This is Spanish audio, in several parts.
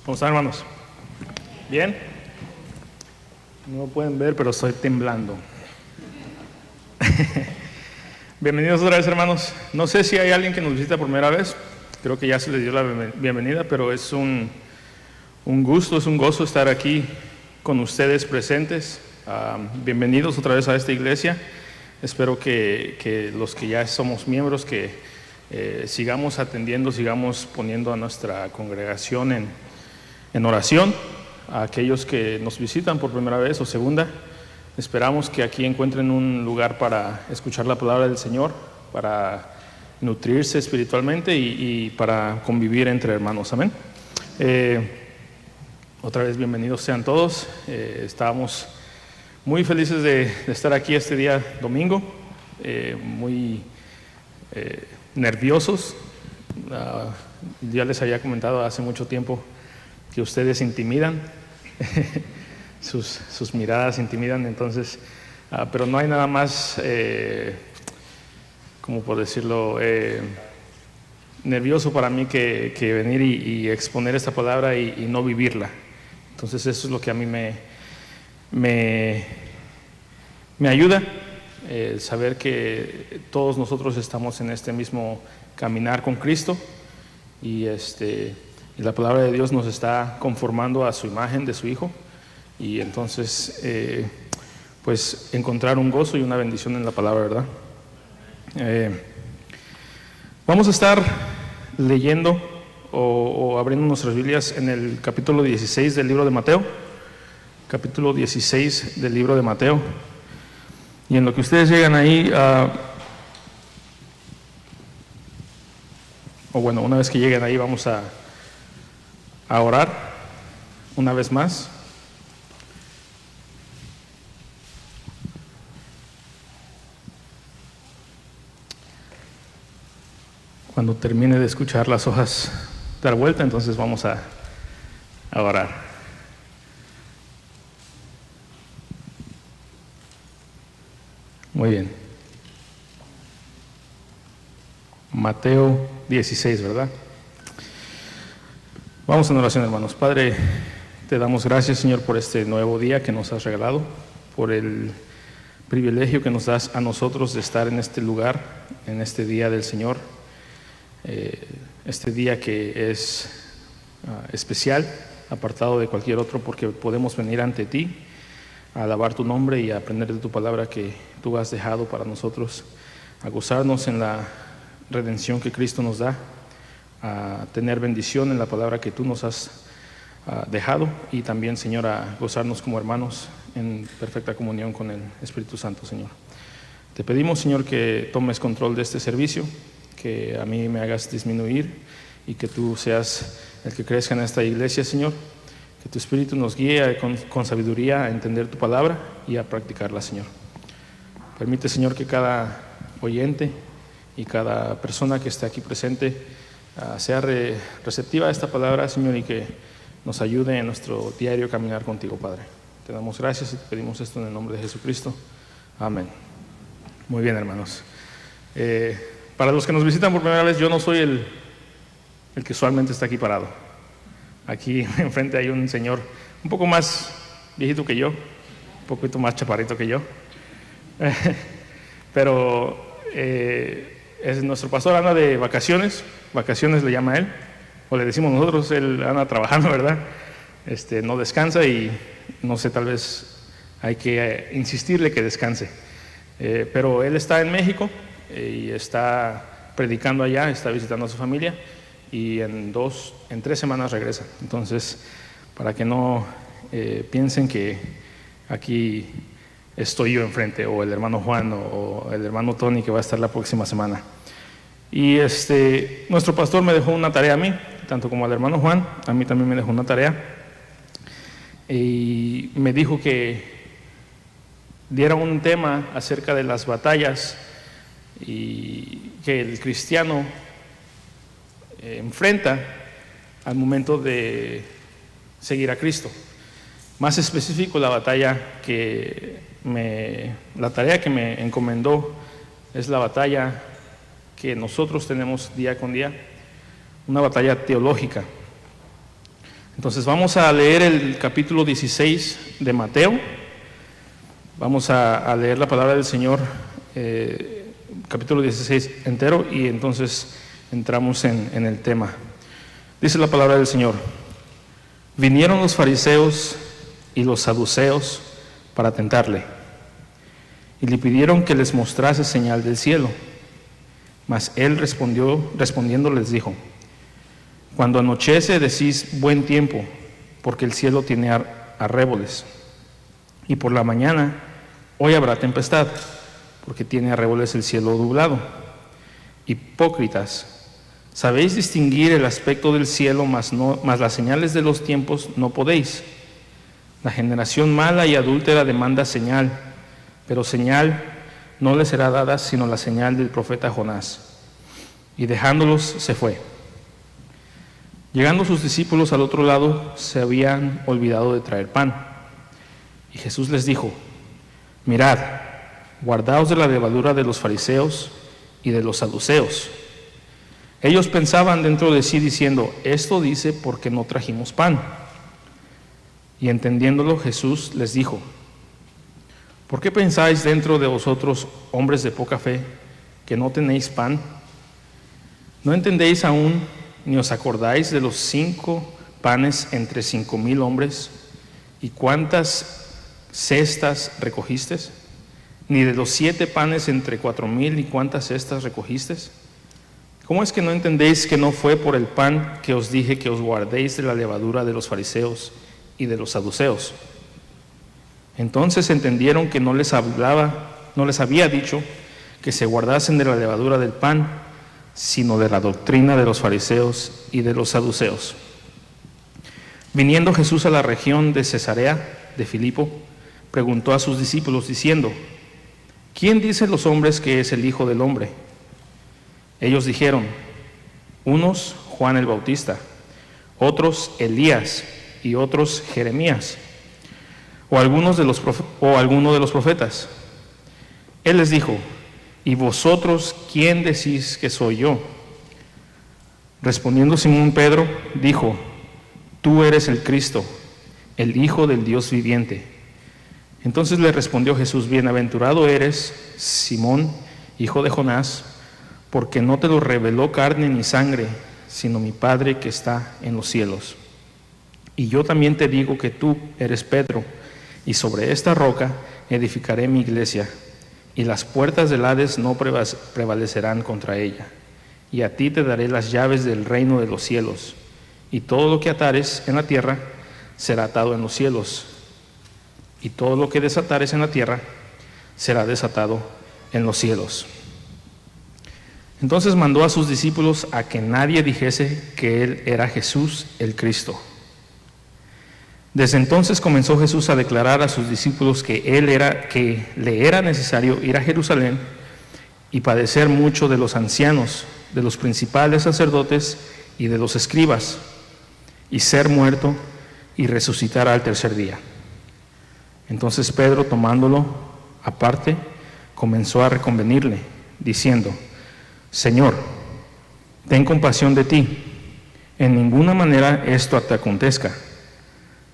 ¿Cómo están, hermanos? ¿Bien? No lo pueden ver, pero estoy temblando. Bienvenidos otra vez, hermanos. No sé si hay alguien que nos visita por primera vez. Creo que ya se les dio la bienvenida, pero es un gusto, es un gozo estar aquí con ustedes presentes. Bienvenidos otra vez a esta iglesia. Espero que los que ya somos miembros, que sigamos atendiendo, sigamos poniendo a nuestra congregación en oración. A aquellos que nos visitan por primera vez o segunda, esperamos que aquí encuentren un lugar para escuchar la palabra del Señor, para nutrirse espiritualmente y para convivir entre hermanos. Amén. Otra vez bienvenidos sean todos. Estábamos muy felices de estar aquí este día domingo, muy nerviosos. Ya les había comentado hace mucho tiempo que ustedes intimidan, sus miradas intimidan, entonces, pero no hay nada más, como por decirlo, nervioso para mí que venir y exponer esta palabra y no vivirla. Entonces eso es lo que a mí me ayuda, saber que todos nosotros estamos en este mismo caminar con Cristo y la palabra de Dios nos está conformando a su imagen de su Hijo, y entonces pues encontrar un gozo y una bendición en la palabra, ¿verdad? Vamos a estar leyendo o abriendo nuestras Biblias en el capítulo 16 del libro de Mateo, capítulo 16 del libro de Mateo, y en lo que ustedes llegan ahí, una vez que lleguen ahí vamos a orar una vez más. Cuando termine de escuchar las hojas dar vuelta, entonces vamos a orar. Muy bien. Mateo 16, ¿verdad? Vamos en oración, hermanos. Padre, te damos gracias, Señor, por este nuevo día que nos has regalado, por el privilegio que nos das a nosotros de estar en este lugar, en este día del Señor, este día que es especial, apartado de cualquier otro, porque podemos venir ante ti a alabar tu nombre y a aprender de tu palabra que tú has dejado para nosotros, a gozarnos en la redención que Cristo nos da, a tener bendición en la palabra que tú nos has dejado, y también, Señor, a gozarnos como hermanos en perfecta comunión con el Espíritu Santo, Señor. Te pedimos, Señor, que tomes control de este servicio, que a mí me hagas disminuir y que tú seas el que crezca en esta iglesia, Señor, que tu Espíritu nos guíe con sabiduría a entender tu palabra y a practicarla, Señor. Permite, Señor, que cada oyente y cada persona que esté aquí presente sea receptiva a esta palabra, Señor, y que nos ayude en nuestro diario caminar contigo, Padre. Te damos gracias y te pedimos esto en el nombre de Jesucristo. Amén. Muy bien, hermanos. Para los que nos visitan por primera vez, yo no soy el que usualmente está aquí parado. Aquí enfrente hay un señor un poco más viejito que yo, un poquito más chaparrito que yo, pero es nuestro pastor, anda de vacaciones le llama él, o le decimos nosotros, él anda trabajando, ¿verdad? No descansa y no sé, tal vez hay que insistirle que descanse, pero él está en México y está predicando allá, está visitando a su familia, y en 3 semanas regresa. Entonces, para que no piensen que aquí estoy yo enfrente, o el hermano Juan o el hermano Tony, que va a estar la próxima semana. Y nuestro pastor me dejó una tarea a mí, tanto como al hermano Juan, a mí también me dejó una tarea, y me dijo que diera un tema acerca de las batallas y que el cristiano enfrenta al momento de seguir a Cristo. Más específico, la tarea que me encomendó es la batalla que nosotros tenemos día con día, una batalla teológica. Entonces vamos a leer el capítulo 16 de Mateo. Vamos a leer la palabra del Señor, capítulo 16 entero, y entonces entramos en el tema. Dice la palabra del Señor: vinieron los fariseos y los saduceos para tentarle, y le pidieron que les mostrase señal del cielo. Mas él respondiendo les dijo: cuando anochece decís buen tiempo, porque el cielo tiene arreboles, y por la mañana hoy habrá tempestad, porque tiene arreboles el cielo nublado. Hipócritas, sabéis distinguir el aspecto del cielo, mas las señales de los tiempos no podéis. La generación mala y adúltera demanda señal, pero señal no le será dada sino la señal del profeta Jonás. Y dejándolos se fue. Llegando sus discípulos al otro lado, se habían olvidado de traer pan. Y Jesús les dijo: mirad, guardaos de la levadura de los fariseos y de los saduceos. Ellos pensaban dentro de sí diciendo: esto dice porque no trajimos pan. Y entendiéndolo, Jesús les dijo: ¿por qué pensáis dentro de vosotros, hombres de poca fe, que no tenéis pan? ¿No entendéis aún, ni os acordáis de los 5 panes entre 5,000 hombres, y cuántas cestas recogisteis? ¿Ni de los 7 panes entre 4,000, y cuántas cestas recogisteis? ¿Cómo es que no entendéis que no fue por el pan que os dije que os guardéis de la levadura de los fariseos y de los saduceos? Entonces entendieron que no les había dicho que se guardasen de la levadura del pan, sino de la doctrina de los fariseos y de los saduceos. Viniendo Jesús a la región de Cesarea de Filipo, preguntó a sus discípulos diciendo: ¿quién dicen los hombres que es el Hijo del Hombre? Ellos dijeron: unos Juan el Bautista, otros Elías, y otros Jeremías, o alguno de los profetas. Él les dijo: ¿y vosotros quién decís que soy yo? Respondiendo Simón Pedro, dijo: tú eres el Cristo, el Hijo del Dios viviente. Entonces le respondió Jesús: bienaventurado eres, Simón, hijo de Jonás, porque no te lo reveló carne ni sangre, sino mi Padre que está en los cielos. Y yo también te digo que tú eres Pedro, y sobre esta roca edificaré mi iglesia, y las puertas del Hades no prevalecerán contra ella. Y a ti te daré las llaves del reino de los cielos, y todo lo que atares en la tierra será atado en los cielos, y todo lo que desatares en la tierra será desatado en los cielos. Entonces mandó a sus discípulos a que nadie dijese que él era Jesús el Cristo. Desde entonces comenzó Jesús a declarar a sus discípulos que le era necesario ir a Jerusalén y padecer mucho de los ancianos, de los principales sacerdotes y de los escribas, y ser muerto y resucitar al tercer día. Entonces Pedro, tomándolo aparte, comenzó a reconvenirle, diciendo: Señor, ten compasión de ti, en ninguna manera esto te acontezca.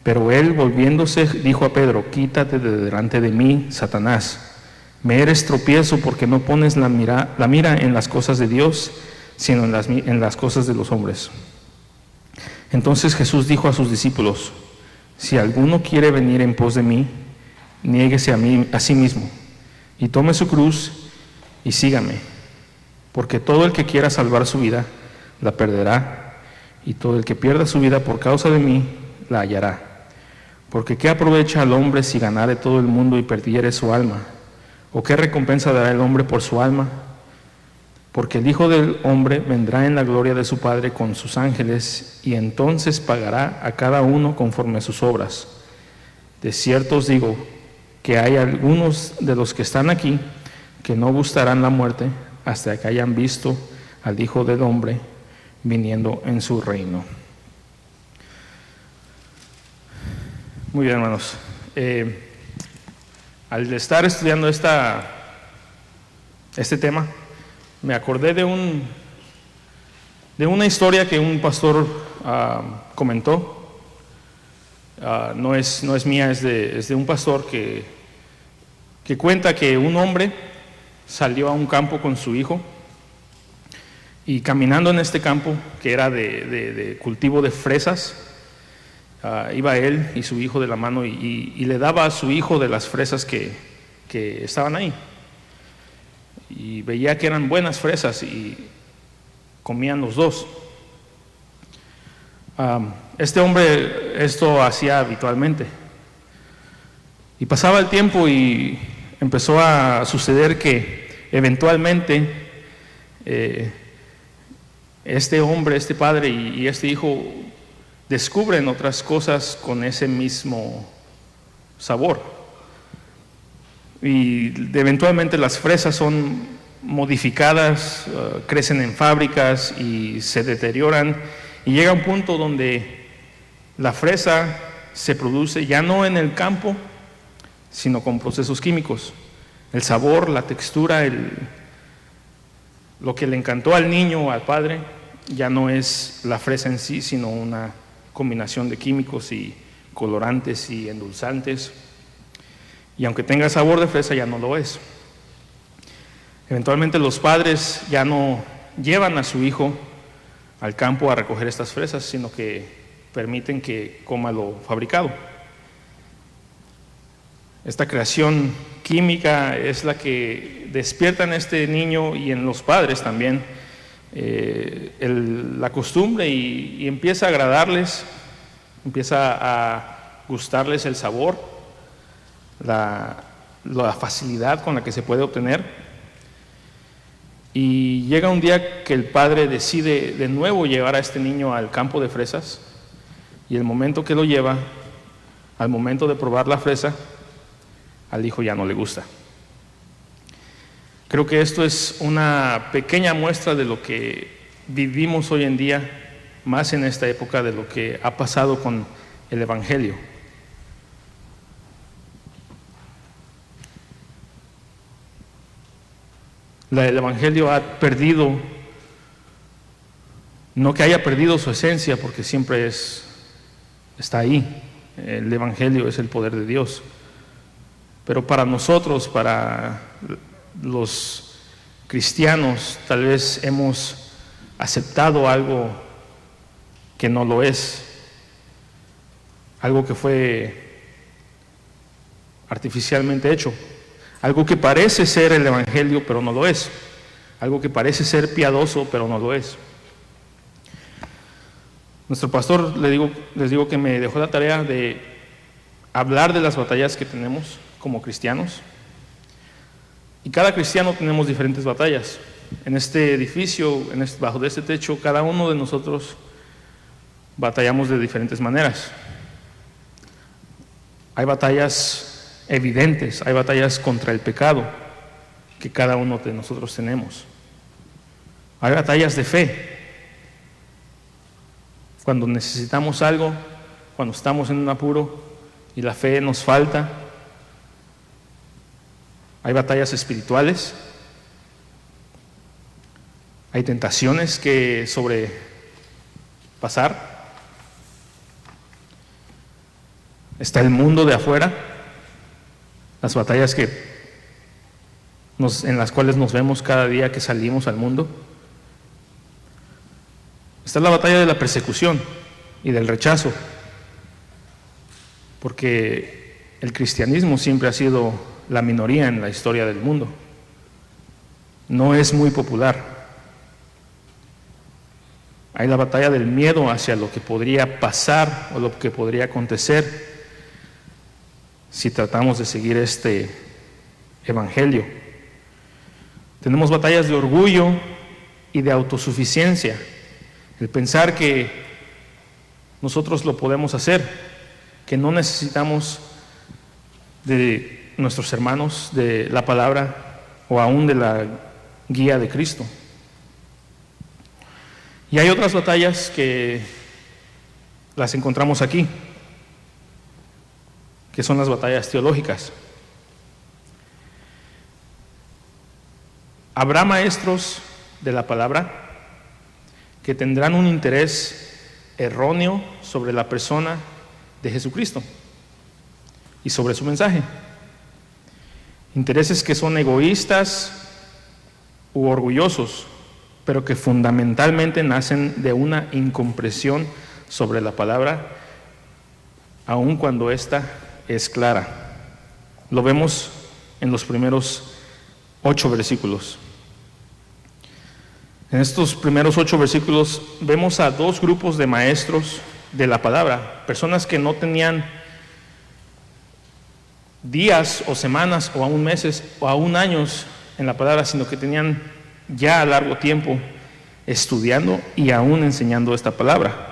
Pero él, volviéndose, dijo a Pedro: quítate de delante de mí, Satanás. Me eres tropiezo porque no pones la mira en las cosas de Dios, sino en las cosas de los hombres. Entonces Jesús dijo a sus discípulos: si alguno quiere venir en pos de mí, niéguese a sí mismo, y tome su cruz y sígame. Porque todo el que quiera salvar su vida, la perderá, y todo el que pierda su vida por causa de mí, la hallará. Porque ¿qué aprovecha al hombre si ganare todo el mundo y perdiere su alma? ¿O qué recompensa dará el hombre por su alma? Porque el Hijo del Hombre vendrá en la gloria de su Padre con sus ángeles, y entonces pagará a cada uno conforme a sus obras. De cierto os digo que hay algunos de los que están aquí que no gustarán la muerte hasta que hayan visto al Hijo del Hombre viniendo en su reino. Muy bien, hermanos. Al estar estudiando este tema, me acordé de una historia que un pastor comentó no es mía, es de un pastor que cuenta que un hombre salió a un campo con su hijo y caminando en este campo, que era de cultivo de fresas, iba él y su hijo de la mano y le daba a su hijo de las fresas que estaban ahí. Y veía que eran buenas fresas y comían los dos. Este hombre esto hacía habitualmente. Y pasaba el tiempo y empezó a suceder que eventualmente este hombre, este padre y este hijo descubren otras cosas con ese mismo sabor. Y eventualmente las fresas son modificadas, crecen en fábricas y se deterioran. Y llega un punto donde la fresa se produce ya no en el campo, sino con procesos químicos. El sabor, la textura, lo que le encantó al niño o al padre, ya no es la fresa en sí, sino una combinación de químicos y colorantes y endulzantes. Y aunque tenga sabor de fresa, ya no lo es. Eventualmente los padres ya no llevan a su hijo al campo a recoger estas fresas, sino que permiten que coma lo fabricado. Esta creación química es la que despierta en este niño y en los padres también la costumbre y empieza a agradarles, empieza a gustarles el sabor, la facilidad con la que se puede obtener. Y llega un día que el padre decide de nuevo llevar a este niño al campo de fresas, y el momento que lo lleva, al momento de probar la fresa, al hijo ya no le gusta. Creo que esto es una pequeña muestra de lo que vivimos hoy en día, más en esta época, de lo que ha pasado con el Evangelio. El Evangelio ha perdido, no que haya perdido su esencia, porque siempre está ahí. El Evangelio es el poder de Dios. Pero para nosotros, para los cristianos, tal vez hemos aceptado algo que no lo es, algo que fue artificialmente hecho, algo que parece ser el Evangelio pero no lo es, algo que parece ser piadoso pero no lo es. Nuestro pastor, les digo que me dejó la tarea de hablar de las batallas que tenemos como cristianos. Y cada cristiano tenemos diferentes batallas. En este edificio, bajo de este techo, cada uno de nosotros batallamos de diferentes maneras. Hay batallas evidentes, hay batallas contra el pecado que cada uno de nosotros tenemos. Hay batallas de fe. Cuando necesitamos algo, cuando estamos en un apuro y la fe nos falta. Hay batallas espirituales, hay tentaciones que sobrepasar, está el mundo de afuera, las batallas en las cuales nos vemos cada día que salimos al mundo. Está la batalla de la persecución y del rechazo, porque el cristianismo siempre ha sido la minoría en la historia del mundo. No es muy popular. Hay la batalla del miedo hacia lo que podría pasar o lo que podría acontecer si tratamos de seguir este evangelio. Tenemos batallas de orgullo y de autosuficiencia, el pensar que nosotros lo podemos hacer, que no necesitamos de nuestros hermanos, de la palabra o aún de la guía de Cristo. Y hay otras batallas que las encontramos aquí, que son las batallas teológicas. Habrá maestros de la palabra que tendrán un interés erróneo sobre la persona de Jesucristo y sobre su mensaje. Intereses que son egoístas u orgullosos, pero que fundamentalmente nacen de una incomprensión sobre la palabra, aun cuando ésta es clara. Lo vemos en los primeros 8 versículos. En estos primeros 8 versículos vemos a 2 grupos de maestros de la palabra, personas que no tenían días o semanas o aún meses o aún años en la palabra, sino que tenían ya largo tiempo estudiando y aún enseñando esta palabra.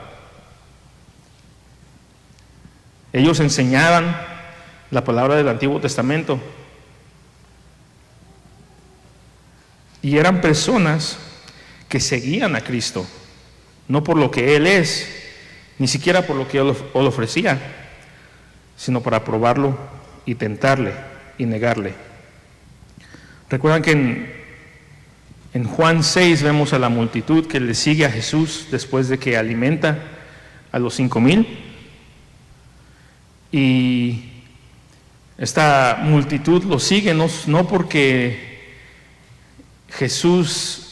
Ellos enseñaban la palabra del Antiguo Testamento y eran personas que seguían a Cristo, no por lo que Él es, ni siquiera por lo que Él ofrecía, sino para probarlo y tentarle y negarle. Recuerdan que en Juan 6 vemos a la multitud que le sigue a Jesús después de que alimenta a los 5,000. Y esta multitud lo sigue no porque Jesús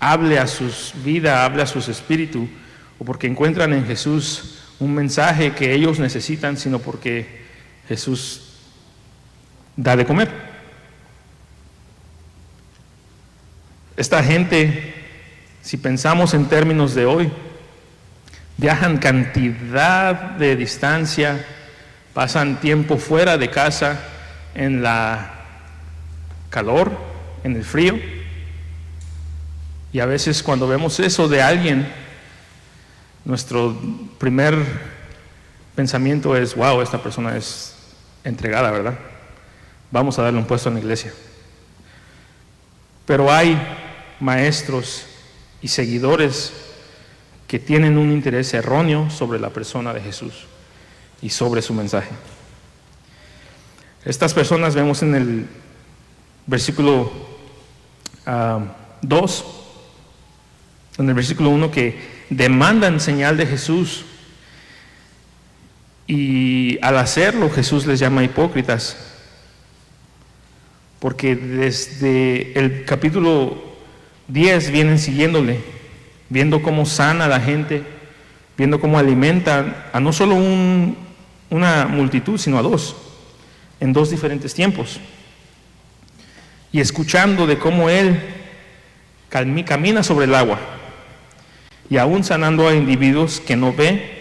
hable a sus vidas, hable a sus espíritus, o porque encuentran en Jesús un mensaje que ellos necesitan, sino porque Jesús da de comer. Esta gente, si pensamos en términos de hoy, viajan cantidad de distancia, pasan tiempo fuera de casa, en la calor, en el frío. Y a veces cuando vemos eso de alguien, nuestro primer pensamiento es: wow, esta persona es entregada, ¿verdad? Vamos a darle un puesto en la iglesia. Pero hay maestros y seguidores que tienen un interés erróneo sobre la persona de Jesús y sobre su mensaje. Estas personas vemos en el versículo 2, en el versículo 1, que demandan señal de Jesús, y al hacerlo Jesús les llama hipócritas, porque desde el capítulo 10 vienen siguiéndole, viendo cómo sana a la gente, viendo cómo alimenta a no solo una multitud, sino a 2, en 2 diferentes tiempos, y escuchando de cómo Él camina sobre el agua, y aún sanando a individuos que no ve,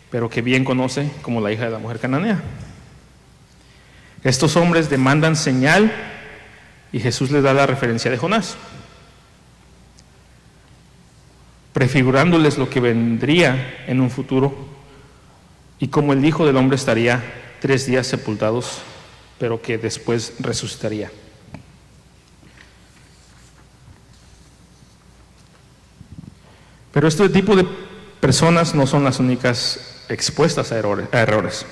pero que bien conoce, como la hija de la mujer cananea. Estos hombres demandan señal y Jesús les da la referencia de Jonás, prefigurándoles lo que vendría en un futuro y cómo el Hijo del Hombre estaría 3 días sepultados, pero que después resucitaría. Pero este tipo de personas no son las únicas expuestas a errores.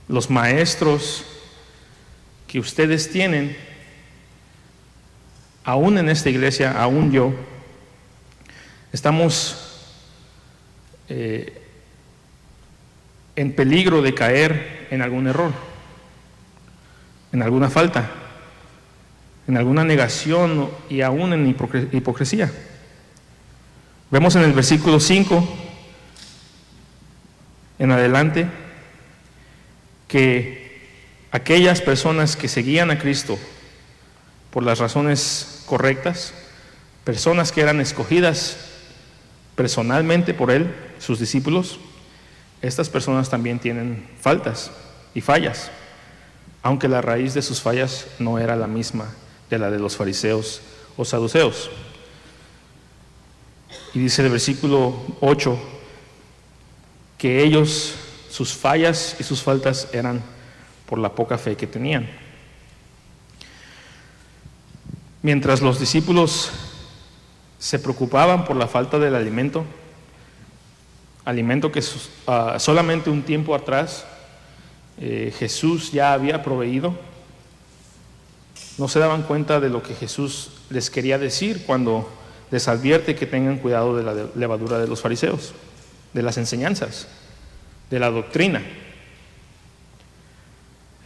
Los maestros que ustedes tienen, aún en esta iglesia, aún yo, estamos en peligro de caer en algún error, en alguna falta, en alguna negación y aún en hipocresía. Vemos en el versículo 5 en adelante que aquellas personas que seguían a Cristo por las razones correctas, personas que eran escogidas personalmente por Él, sus discípulos, estas personas también tienen faltas y fallas, aunque la raíz de sus fallas no era la misma de la de los fariseos o saduceos. Y dice el versículo 8 que ellos, sus fallas y sus faltas eran por la poca fe que tenían. Mientras los discípulos se preocupaban por la falta del alimento que solamente un tiempo atrás Jesús ya había proveído, no se daban cuenta de lo que Jesús les quería decir cuando les advierte que tengan cuidado de la levadura de los fariseos, de las enseñanzas. de la doctrina.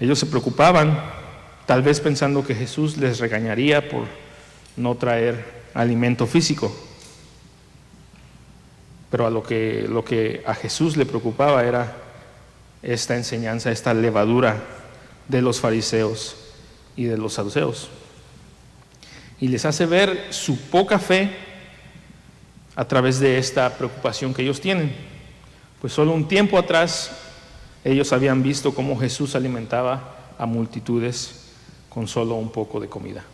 Ellos se preocupaban, tal vez pensando que Jesús les regañaría por no traer alimento físico. Pero lo que a Jesús le preocupaba era esta enseñanza, esta levadura de los fariseos y de los saduceos. Y les hace ver su poca fe a través de esta preocupación que ellos tienen. Pues solo un tiempo atrás ellos habían visto cómo Jesús alimentaba a multitudes con solo un poco de comida.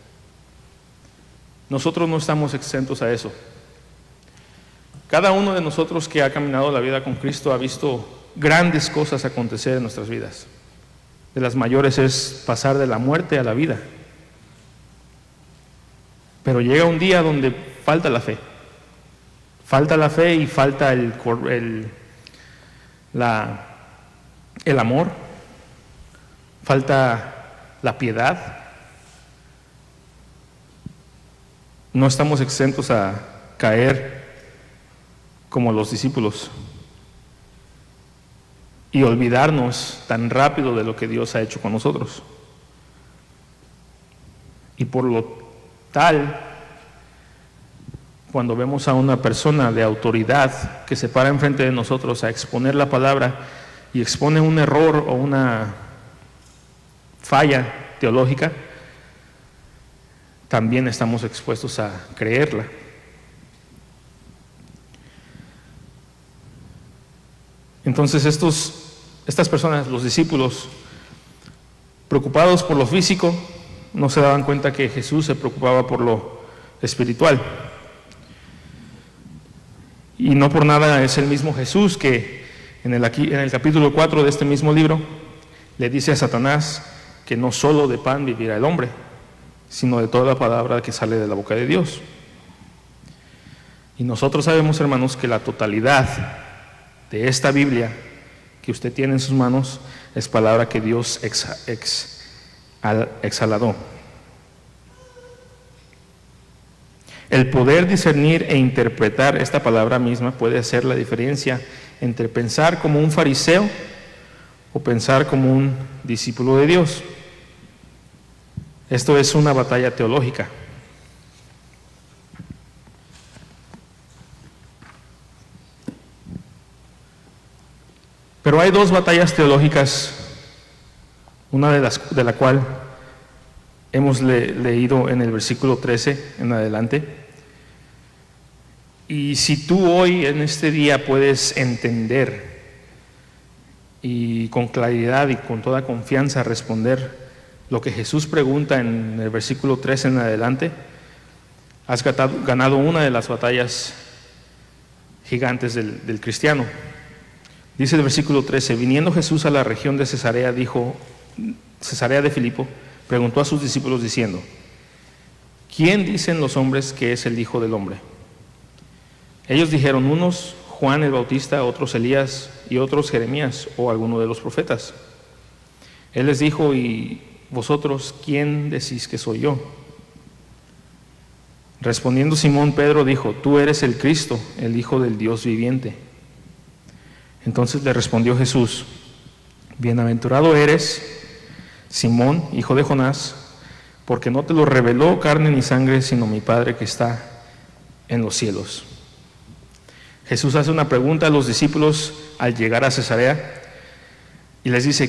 Nosotros no estamos exentos a eso. Cada uno de nosotros que ha caminado la vida con Cristo ha visto grandes cosas acontecer en nuestras vidas. De las mayores es pasar de la muerte a la vida. Pero llega un día donde falta la fe. Falta la fe y falta el amor, falta la piedad. No estamos exentos a caer como los discípulos y olvidarnos tan rápido de lo que Dios ha hecho con nosotros. Y por lo tal, cuando vemos a una persona de autoridad que se para enfrente de nosotros a exponer la palabra y expone un error o una falla teológica, también estamos expuestos a creerla. Entonces estas personas, los discípulos, preocupados por lo físico, no se daban cuenta que Jesús se preocupaba por lo espiritual. Y no por nada es el mismo Jesús que en el capítulo 4 de este mismo libro le dice a Satanás que no solo de pan vivirá el hombre, sino de toda la palabra que sale de la boca de Dios. Y nosotros sabemos, hermanos, que la totalidad de esta Biblia que usted tiene en sus manos es palabra que Dios exhaló. El poder discernir e interpretar esta palabra misma puede hacer la diferencia entre pensar como un fariseo o pensar como un discípulo de Dios. Esto es una batalla teológica. Pero hay dos batallas teológicas, una de la cual hemos leído en el versículo 13 en adelante. Y si tú hoy en este día puedes entender y con claridad y con toda confianza responder lo que Jesús pregunta en el versículo 13 en adelante, has ganado una de las batallas gigantes del cristiano. Dice el versículo 13: viniendo Jesús a la región de Cesarea de Filipo, preguntó a sus discípulos diciendo: ¿quién dicen los hombres que es el Hijo del Hombre? Ellos dijeron, unos Juan el Bautista, otros Elías y otros Jeremías o alguno de los profetas. Él les dijo: ¿y vosotros quién decís que soy yo? Respondiendo Simón Pedro dijo: tú eres el Cristo, el Hijo del Dios viviente. Entonces le respondió Jesús: bienaventurado eres, Simón, hijo de Jonás, porque no te lo reveló carne ni sangre, sino mi Padre que está en los cielos. Jesús hace una pregunta a los discípulos al llegar a Cesarea y les dice: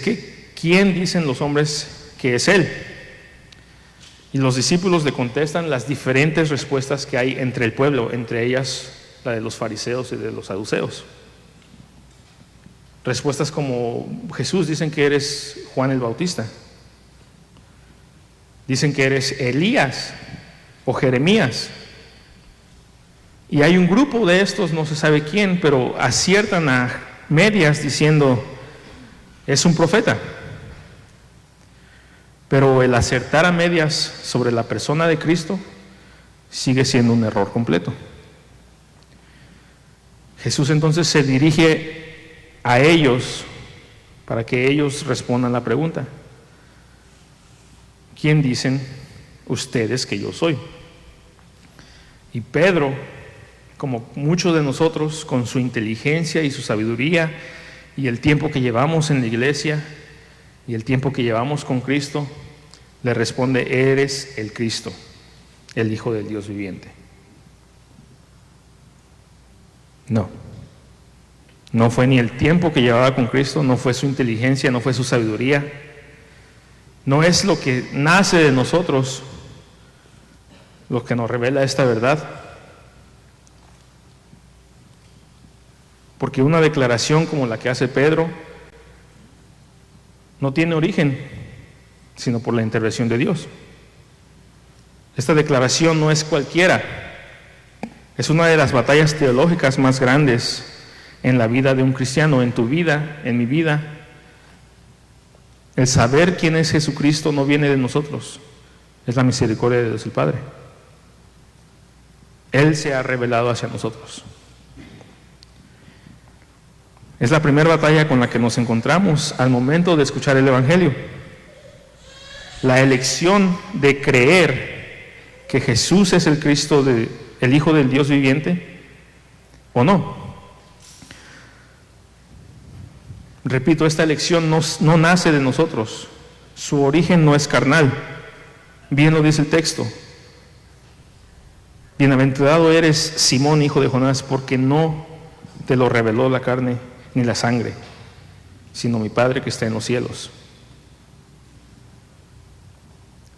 ¿quién dicen los hombres que es Él? Y los discípulos le contestan las diferentes respuestas que hay entre el pueblo, entre ellas la de los fariseos y de los saduceos. Respuestas como: Jesús, dicen que eres Juan el Bautista, dicen que eres Elías o Jeremías. Y hay un grupo de estos, no se sabe quién, pero aciertan a medias diciendo: es un profeta. Pero el acertar a medias sobre la persona de Cristo sigue siendo un error completo. Jesús entonces se dirige a ellos para que ellos respondan la pregunta: ¿quién dicen ustedes que yo soy? Y Pedro, como muchos de nosotros, con su inteligencia y su sabiduría y el tiempo que llevamos en la iglesia y el tiempo que llevamos con Cristo, le responde: eres el Cristo, el Hijo del Dios viviente. No fue ni el tiempo que llevaba con Cristo, no fue su inteligencia, no fue su sabiduría, no es lo que nace de nosotros lo que nos revela esta verdad. Porque una declaración como la que hace Pedro no tiene origen, sino por la intervención de Dios. Esta declaración no es cualquiera, es una de las batallas teológicas más grandes en la vida de un cristiano, en tu vida, en mi vida. El saber quién es Jesucristo no viene de nosotros, es la misericordia de Dios el Padre. Él se ha revelado hacia nosotros. Es la primera batalla con la que nos encontramos al momento de escuchar el Evangelio. La elección de creer que Jesús es el Cristo, el Hijo del Dios viviente, o no. Repito, esta elección no nace de nosotros. Su origen no es carnal. Bien lo dice el texto. Bienaventurado eres, Simón, hijo de Jonás, porque no te lo reveló la carne ni la sangre, sino mi Padre que está en los cielos.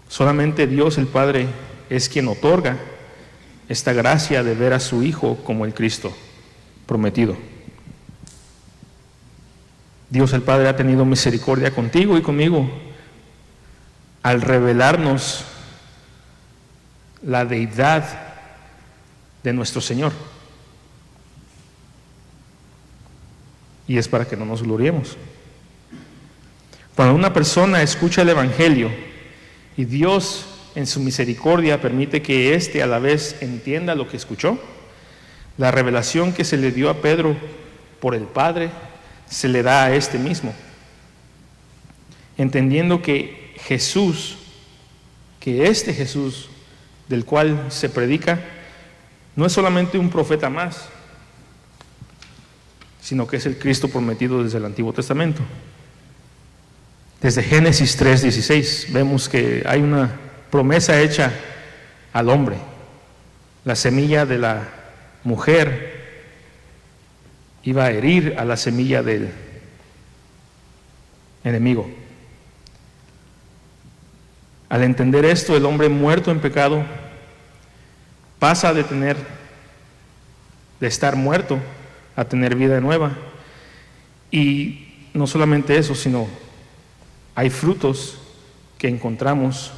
Solamente Dios el Padre es quien otorga esta gracia de ver a su Hijo como el Cristo prometido. Dios el Padre ha tenido misericordia contigo y conmigo al revelarnos la deidad de nuestro Señor. Y es para que no nos gloriemos. Cuando una persona escucha el Evangelio y Dios en su misericordia permite que éste a la vez entienda lo que escuchó, la revelación que se le dio a Pedro por el Padre se le da a este mismo, entendiendo que Jesús, que este Jesús del cual se predica, no es solamente un profeta más, sino que es el Cristo prometido desde el Antiguo Testamento. Desde Génesis 3:16 vemos que hay una promesa hecha al hombre. La semilla de la mujer iba a herir a la semilla del enemigo. Al entender esto, el hombre muerto en pecado pasa de estar muerto a tener vida nueva. Y no solamente eso, sino hay frutos que encontramos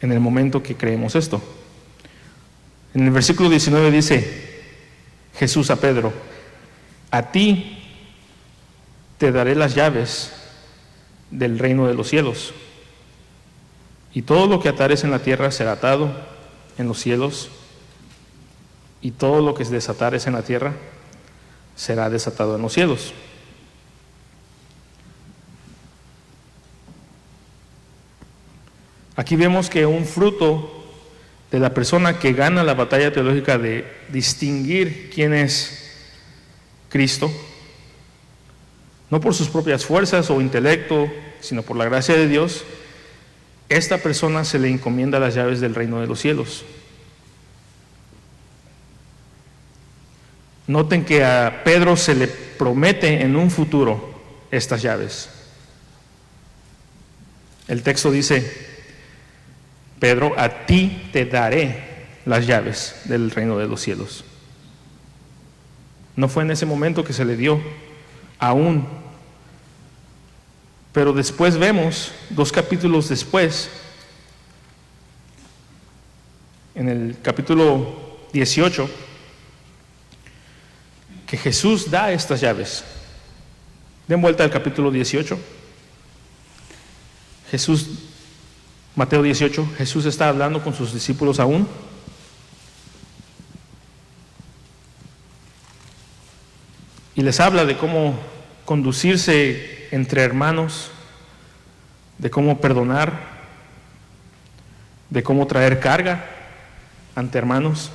en el momento que creemos esto. En el versículo 19 dice Jesús a Pedro: a ti te daré las llaves del reino de los cielos, y todo lo que atares en la tierra será atado en los cielos, y todo lo que desatares en la tierra será desatado en los cielos. Aquí vemos que un fruto de la persona que gana la batalla teológica de distinguir quién es Cristo, no por sus propias fuerzas o intelecto, sino por la gracia de Dios, esta persona se le encomienda las llaves del reino de los cielos. Noten que a Pedro se le promete en un futuro estas llaves. El texto dice: Pedro, a ti te daré las llaves del reino de los cielos. No fue en ese momento que se le dio aún, pero después vemos, 2 capítulos después, en el capítulo 18, que Jesús da estas llaves. Den vuelta al capítulo 18. Mateo 18, Jesús está hablando con sus discípulos aún. Y les habla de cómo conducirse entre hermanos, de cómo perdonar, de cómo traer carga ante hermanos.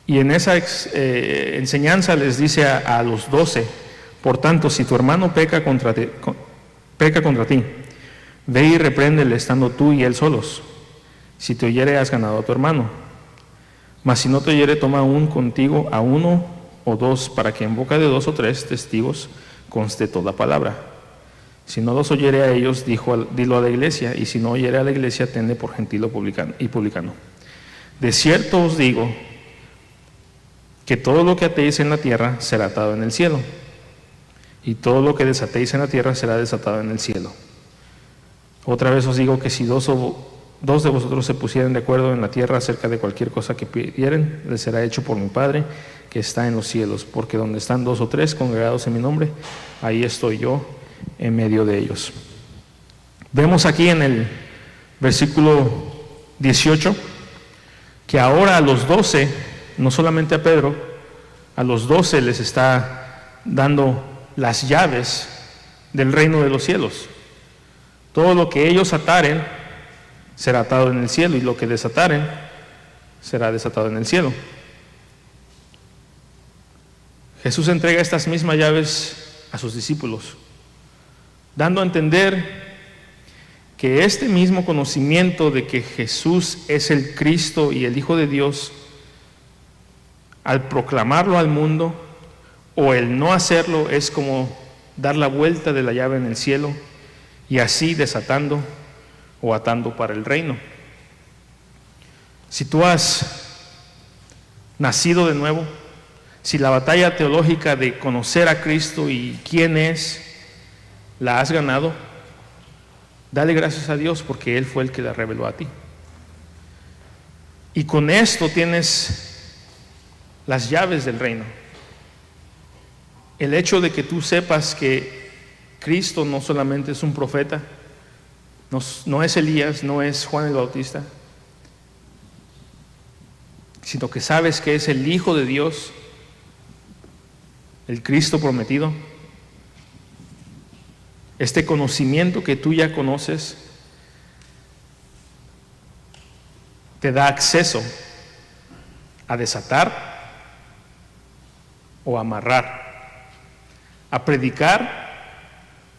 Y en esa enseñanza les dice a los 12, por tanto, si tu hermano peca contra ti, ve y repréndele estando tú y él solos. Si te oyere, has ganado a tu hermano. Mas si no te oyere, toma aún contigo a uno o dos, para que en boca de 2 o 3 testigos conste toda palabra. Si no los oyere a ellos, dilo a la iglesia, y si no oyere a la iglesia, tenle por gentil y publicano. De cierto os digo que todo lo que atéis en la tierra será atado en el cielo, y todo lo que desatéis en la tierra será desatado en el cielo. Otra vez os digo que si dos de vosotros se pusieren de acuerdo en la tierra acerca de cualquier cosa que pidieren, les será hecho por mi Padre que está en los cielos, porque donde están 2 o 3 congregados en mi nombre, ahí estoy yo en medio de ellos. Vemos aquí en el versículo 18 que ahora a los 12, no solamente a Pedro, a los 12 les está dando las llaves del reino de los cielos. Todo lo que ellos ataren será atado en el cielo, y lo que desataren será desatado en el cielo. Jesús entrega estas mismas llaves a sus discípulos, dando a entender que este mismo conocimiento de que Jesús es el Cristo y el Hijo de Dios, al proclamarlo al mundo o el no hacerlo, es como dar la vuelta de la llave en el cielo y así desatando o atando para el reino. Si tú has nacido de nuevo, si la batalla teológica de conocer a Cristo y quién es, la has ganado, dale gracias a Dios porque Él fue el que la reveló a ti. Y con esto tienes las llaves del reino. El hecho de que tú sepas que Cristo no solamente es un profeta, no es Elías, no es Juan el Bautista, sino que sabes que es el Hijo de Dios, el Cristo prometido. Este conocimiento que tú ya conoces te da acceso a desatar o amarrar, a predicar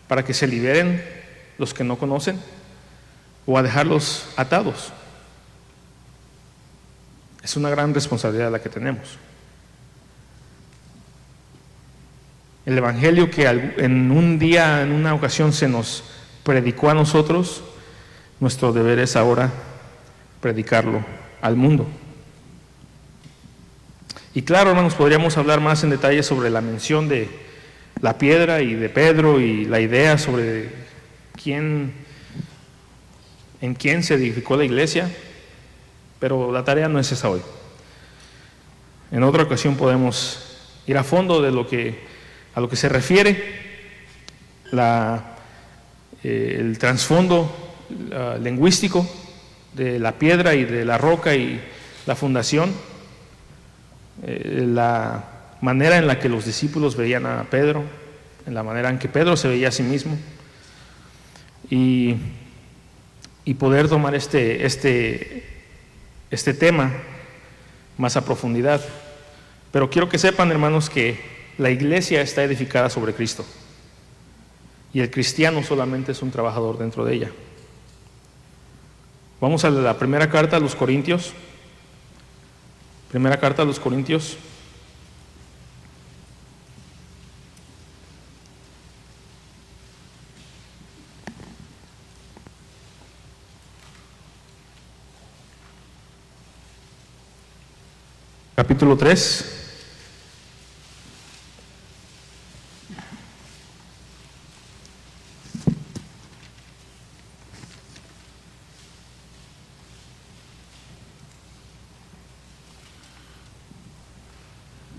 para que se liberen los que no conocen, o a dejarlos atados. Es una gran responsabilidad la que tenemos. El evangelio que en un día, en una ocasión se nos predicó a nosotros, nuestro deber es ahora predicarlo al mundo. Y claro, hermanos, podríamos hablar más en detalle sobre la mención de la piedra y de Pedro y la idea sobre en quién se edificó la iglesia, pero la tarea no es esa hoy. En otra ocasión podemos ir a fondo de a lo que se refiere el trasfondo lingüístico de la piedra y de la roca y la fundación, la manera en la que los discípulos veían a Pedro, en la manera en que Pedro se veía a sí mismo, y poder tomar este tema más a profundidad. Pero quiero que sepan, hermanos, que la iglesia está edificada sobre Cristo y el cristiano solamente es un trabajador dentro de ella. Vamos a la primera carta a los Corintios. Primera carta a los Corintios. Capítulo 3.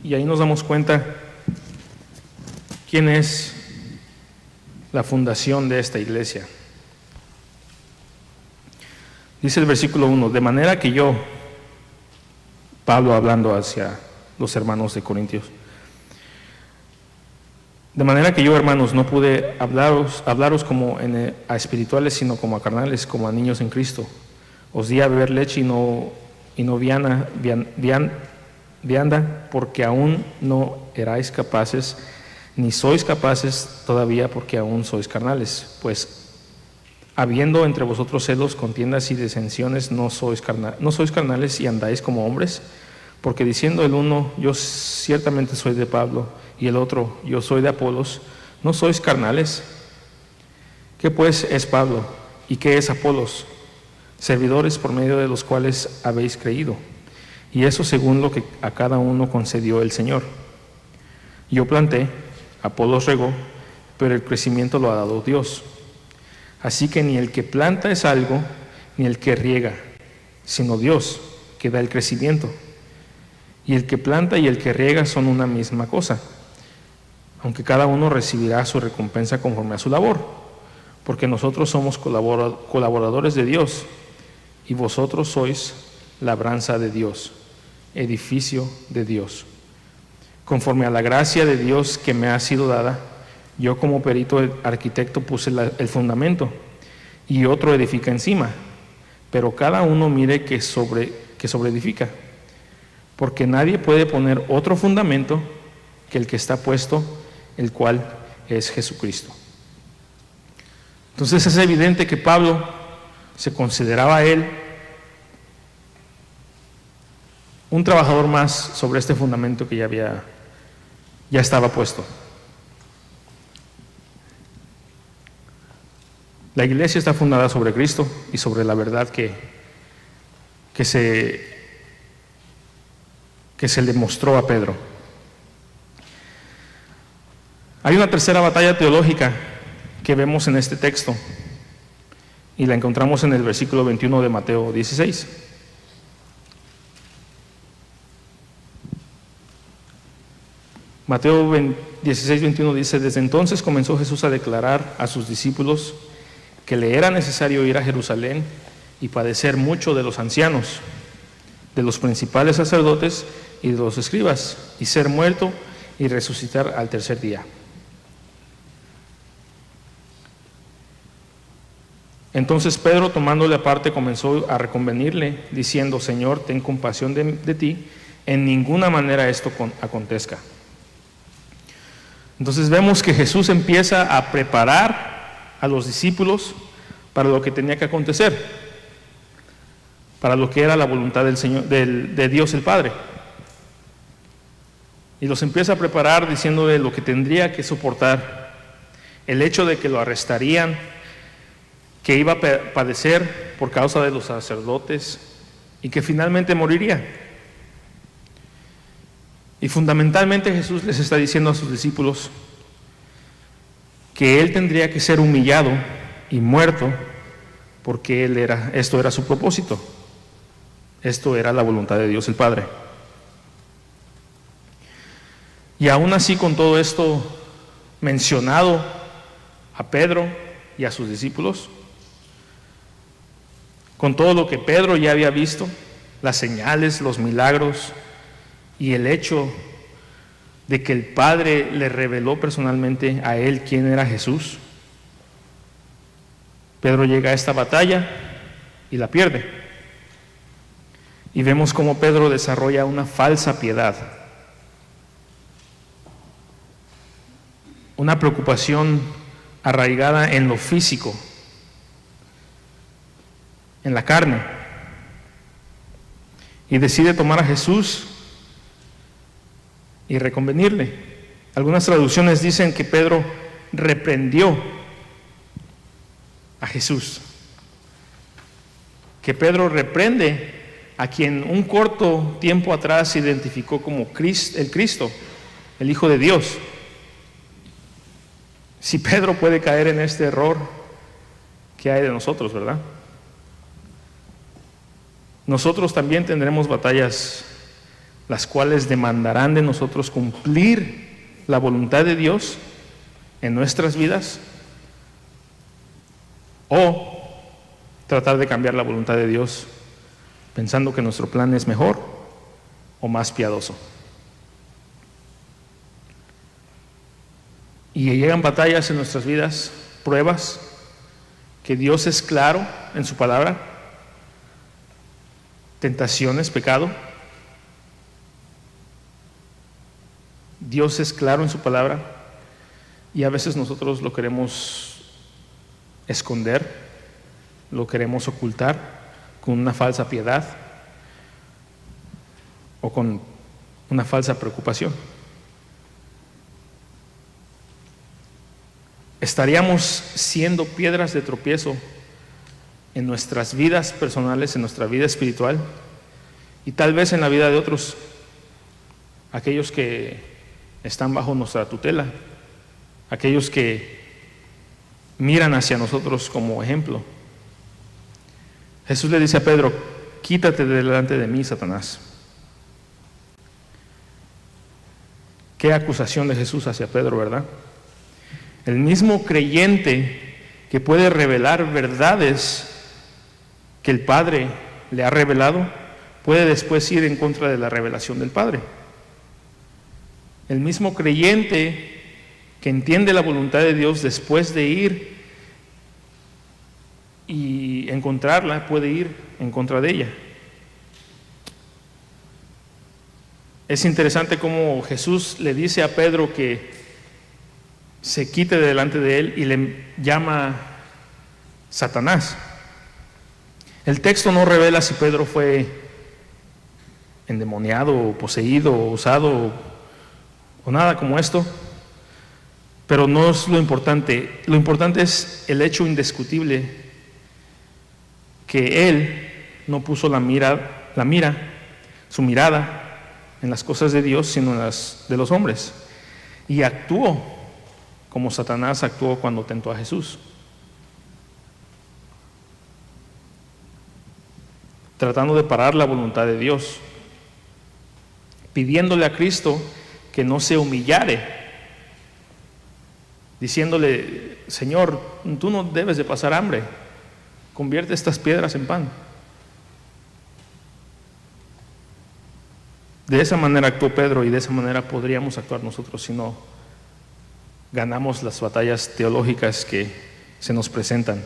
Y ahí nos damos cuenta quién es la fundación de esta iglesia. Dice el versículo 1, de manera que yo, Pablo hablando hacia los hermanos de Corintios, de manera que yo, hermanos, no pude hablaros como a espirituales, sino como a carnales, como a niños en Cristo. Os di a beber leche y no vianda, porque aún no erais capaces, ni sois capaces todavía, porque aún sois carnales. Pues habiendo entre vosotros celos, contiendas y disensiones, no sois carnales y andáis como hombres. Porque diciendo el uno, yo ciertamente soy de Pablo, y el otro, yo soy de Apolos, ¿no sois carnales? ¿Qué pues es Pablo? ¿Y qué es Apolos? Servidores por medio de los cuales habéis creído, y eso según lo que a cada uno concedió el Señor. Yo planté, Apolos regó, pero el crecimiento lo ha dado Dios. Así que ni el que planta es algo, ni el que riega, sino Dios, que da el crecimiento. Y el que planta y el que riega son una misma cosa, aunque cada uno recibirá su recompensa conforme a su labor, porque nosotros somos colaboradores de Dios, y vosotros sois labranza de Dios, edificio de Dios. Conforme a la gracia de Dios que me ha sido dada, yo como perito arquitecto puse el fundamento, y otro edifica encima, pero cada uno mire que sobreedifica. Porque nadie puede poner otro fundamento que el que está puesto, el cual es Jesucristo. Entonces es evidente que Pablo se consideraba él un trabajador más sobre este fundamento que ya estaba puesto. La iglesia está fundada sobre Cristo y sobre la verdad que se le mostró a Pedro. Hay una tercera batalla teológica que vemos en este texto y la encontramos en el versículo 21 de Mateo 16. Mateo 16, 21 dice: desde entonces comenzó Jesús a declarar a sus discípulos que le era necesario ir a Jerusalén y padecer mucho de los ancianos, de los principales sacerdotes y de los escribas, y ser muerto y resucitar al tercer día. Entonces Pedro, tomándole aparte, comenzó a reconvenirle, diciendo: Señor, ten compasión de ti, en ninguna manera esto acontezca. Entonces vemos que Jesús empieza a preparar a los discípulos para lo que tenía que acontecer, para lo que era la voluntad del Señor, de Dios el Padre. Y los empieza a preparar diciéndole lo que tendría que soportar, el hecho de que lo arrestarían, que iba a padecer por causa de los sacerdotes y que finalmente moriría. Y fundamentalmente Jesús les está diciendo a sus discípulos que Él tendría que ser humillado y muerto porque esto era su propósito. Esto era la voluntad de Dios el Padre. Y aún así, con todo esto mencionado a Pedro y a sus discípulos, con todo lo que Pedro ya había visto, las señales, los milagros y el hecho de que el Padre le reveló personalmente a él quién era Jesús, Pedro llega a esta batalla y la pierde. Y vemos cómo Pedro desarrolla una falsa piedad, una preocupación arraigada en lo físico, en la carne, y decide tomar a Jesús y reconvenirle. Algunas traducciones dicen que Pedro reprendió a Jesús, que Pedro reprende a quien un corto tiempo atrás se identificó como el Cristo, el Hijo de Dios. Si Pedro puede caer en este error, ¿qué hay de nosotros, verdad? Nosotros también tendremos batallas, las cuales demandarán de nosotros cumplir la voluntad de Dios en nuestras vidas, o tratar de cambiar la voluntad de Dios pensando que nuestro plan es mejor o más piadoso. Y llegan batallas en nuestras vidas, pruebas, que Dios es claro en su palabra, tentaciones, pecado, Dios es claro en su palabra y a veces nosotros lo queremos esconder, lo queremos ocultar con una falsa piedad o con una falsa preocupación. Estaríamos siendo piedras de tropiezo en nuestras vidas personales, en nuestra vida espiritual y tal vez en la vida de otros, aquellos que están bajo nuestra tutela, aquellos que miran hacia nosotros como ejemplo. Jesús le dice a Pedro: quítate de delante de mí, Satanás. Qué acusación de Jesús hacia Pedro, ¿verdad? El mismo creyente que puede revelar verdades que el Padre le ha revelado, puede después ir en contra de la revelación del Padre. El mismo creyente que entiende la voluntad de Dios, después de ir y encontrarla, puede ir en contra de ella. Es interesante cómo Jesús le dice a Pedro que se quite de delante de él y le llama Satanás. El texto no revela si Pedro fue endemoniado o poseído o usado o nada como esto, pero no es lo importante. Lo importante es el hecho indiscutible que él no puso su mirada en las cosas de Dios, sino en las de los hombres, y actuó como Satanás actuó cuando tentó a Jesús, tratando de parar la voluntad de Dios, pidiéndole a Cristo que no se humillare, diciéndole: Señor, tú no debes de pasar hambre, convierte estas piedras en pan. De esa manera actuó Pedro y de esa manera podríamos actuar nosotros si no ganamos las batallas teológicas que se nos presentan.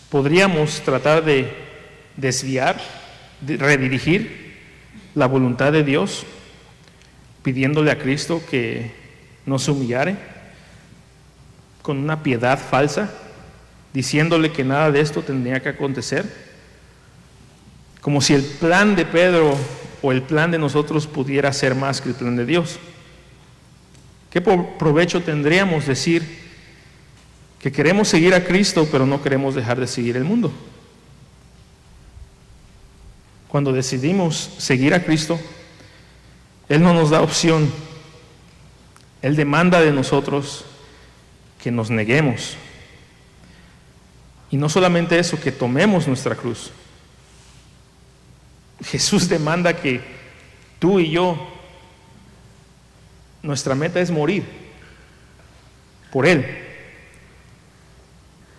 Podríamos tratar de desviar, de redirigir la voluntad de Dios, pidiéndole a Cristo que no se humillare con una piedad falsa, diciéndole que nada de esto tendría que acontecer, como si el plan de Pedro o el plan de nosotros pudiera ser más que el plan de Dios. ¿Qué provecho tendríamos decir que queremos seguir a Cristo, pero no queremos dejar de seguir el mundo? Cuando decidimos seguir a Cristo, Él no nos da opción. Él demanda de nosotros que nos neguemos. Y no solamente eso, que tomemos nuestra cruz. Jesús demanda que tú y yo, nuestra meta es morir por Él.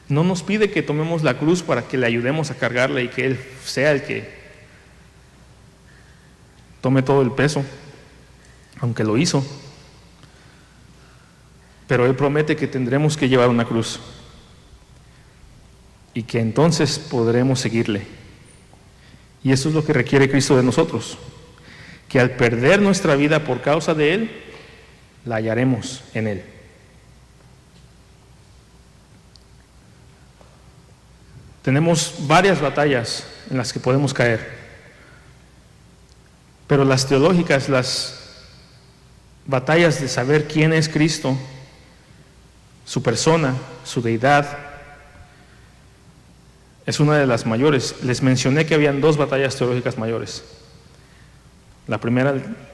No nos pide que tomemos la cruz para que le ayudemos a cargarla y que Él sea el que tome todo el peso, aunque lo hizo. Pero Él promete que tendremos que llevar una cruz y que entonces podremos seguirle. Y eso es lo que requiere Cristo de nosotros, que al perder nuestra vida por causa de Él, la hallaremos en Él. Tenemos varias batallas en las que podemos caer, pero las teológicas, las batallas de saber quién es Cristo, su persona, su deidad, es una de las mayores. Les mencioné que habían dos batallas teológicas mayores. La primera,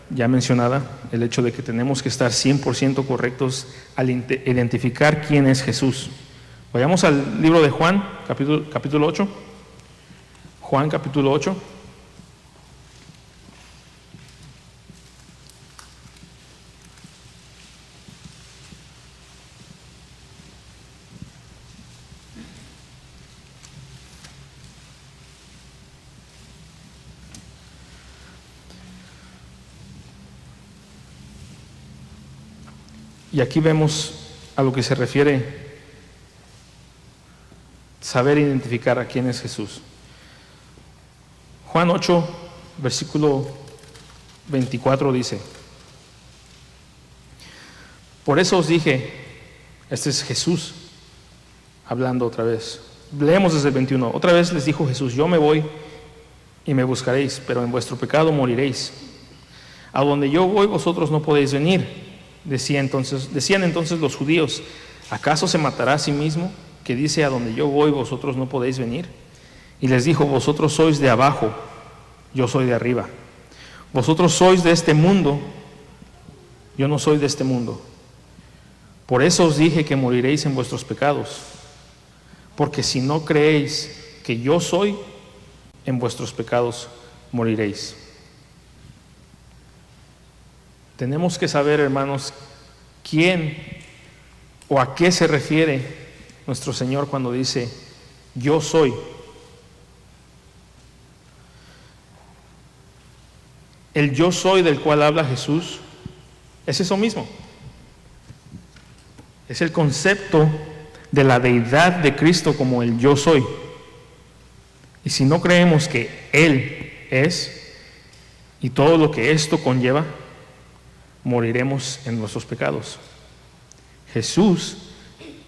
ya mencionada, el hecho de que tenemos que estar 100% correctos al identificar quién es Jesús. Vayamos al libro de Juan, capítulo 8. Juan, capítulo 8. Y aquí vemos a lo que se refiere saber identificar a quién es Jesús. Juan 8, versículo 24 dice: por eso os dije, este es Jesús hablando otra vez. Leemos desde el 21. Otra vez les dijo Jesús: yo me voy y me buscaréis, pero en vuestro pecado moriréis. A donde yo voy vosotros no podéis venir. Decían entonces los judíos: ¿acaso se matará a sí mismo, que dice: a donde yo voy vosotros no podéis venir? Y les dijo: vosotros sois de abajo, yo soy de arriba. Vosotros sois de este mundo, yo no soy de este mundo. Por eso os dije que moriréis en vuestros pecados, porque si no creéis que yo soy, en vuestros pecados moriréis. Tenemos que saber, hermanos, quién o a qué se refiere nuestro Señor cuando dice: yo soy. El yo soy del cual habla Jesús es eso mismo. Es el concepto de la deidad de Cristo como el yo soy. Y si no creemos que Él es y todo lo que esto conlleva, moriremos en nuestros pecados. Jesús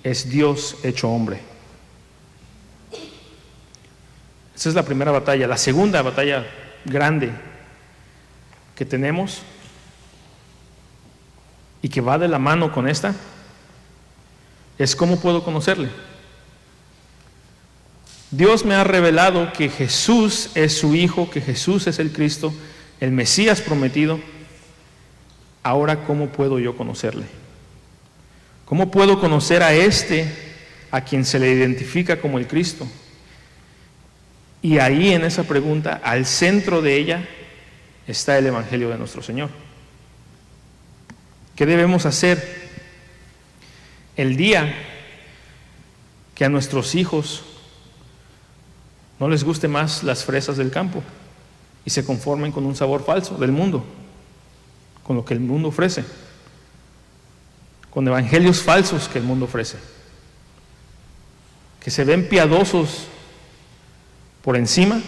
es Dios hecho hombre. Esa es la primera batalla. La segunda batalla grande que tenemos y que va de la mano con esta es: ¿cómo puedo conocerle? Dios me ha revelado que Jesús es su Hijo, que Jesús es el Cristo, el Mesías prometido. Ahora, ¿cómo puedo yo conocerle? ¿Cómo puedo conocer a a quien se le identifica como el Cristo? Y ahí, en esa pregunta, al centro de ella, está el Evangelio de nuestro Señor. ¿Qué debemos hacer el día que a nuestros hijos no les guste más las fresas del campo y se conformen con un sabor falso del mundo, con lo que el mundo ofrece, con evangelios falsos que el mundo ofrece, que se ven piadosos por encima,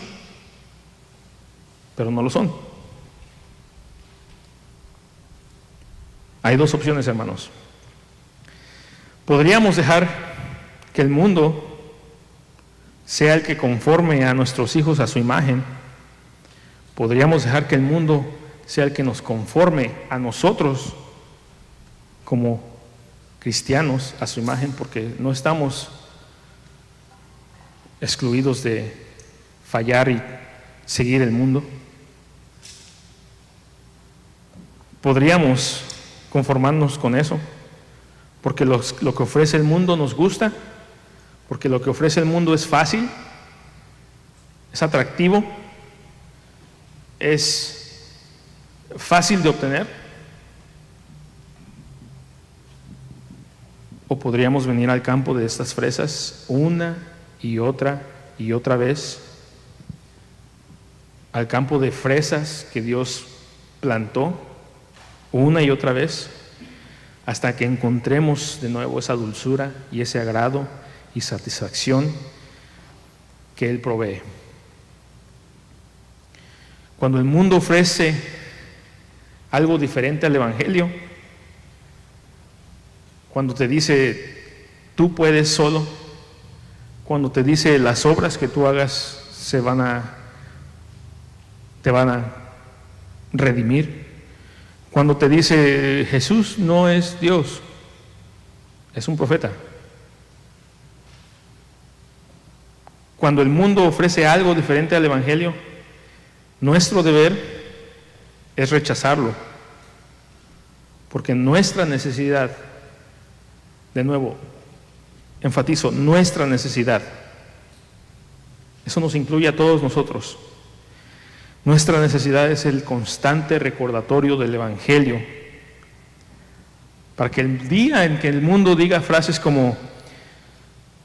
pero no lo son? Hay dos opciones, hermanos. Podríamos dejar que el mundo sea el que conforme a nuestros hijos a su imagen. Podríamos dejar que el mundo sea el que nos conforme a nosotros como cristianos a su imagen, porque no estamos excluidos de fallar y seguir el mundo. Podríamos conformarnos con eso, porque lo que ofrece el mundo nos gusta, porque lo que ofrece el mundo es fácil, es atractivo, es fácil de obtener. O podríamos venir al campo de estas fresas una y otra vez, al campo de fresas que Dios plantó una y otra vez, hasta que encontremos de nuevo esa dulzura y ese agrado y satisfacción que Él provee. Cuando el mundo ofrece algo diferente al Evangelio, cuando te dice tú puedes solo, cuando te dice las obras que tú hagas te van a redimir, cuando te dice Jesús no es Dios, es un profeta. Cuando el mundo ofrece algo diferente al Evangelio, nuestro deber es rechazarlo, porque nuestra necesidad, de nuevo, enfatizo, nuestra necesidad, eso nos incluye a todos nosotros. Nuestra necesidad es el constante recordatorio del Evangelio, para que el día en que el mundo diga frases como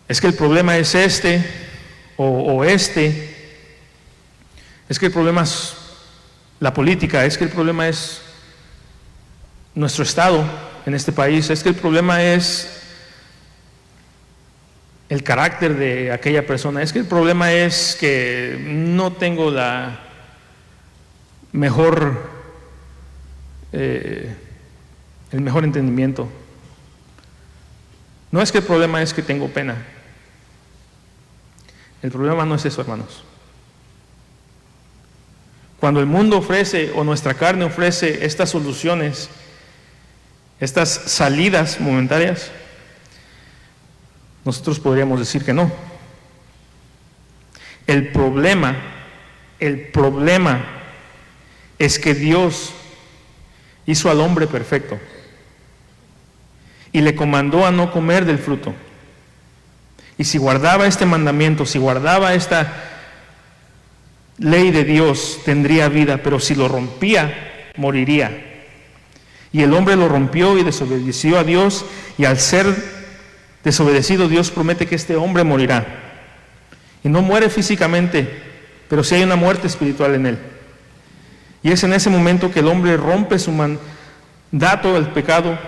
es que el problema es este o este, es que el problema es la política, es que el problema es nuestro estado en este país, es que el problema es el carácter de aquella persona. Es que el problema es que no tengo la mejor, el mejor entendimiento. No es que el problema es que tengo pena. El problema no es eso, hermanos. Cuando el mundo ofrece o nuestra carne ofrece estas soluciones, estas salidas momentáneas, nosotros podríamos decir que no. El problema es que Dios hizo al hombre perfecto y le comandó a no comer del fruto. Y si guardaba este mandamiento, si guardaba esta ley de Dios, tendría vida, pero si lo rompía, moriría. Y el hombre lo rompió y desobedeció a Dios, y al ser desobedecido, Dios promete que este hombre morirá. Y no muere físicamente, pero sí hay una muerte espiritual en él. Y es en ese momento que el hombre rompe su mandato del pecado,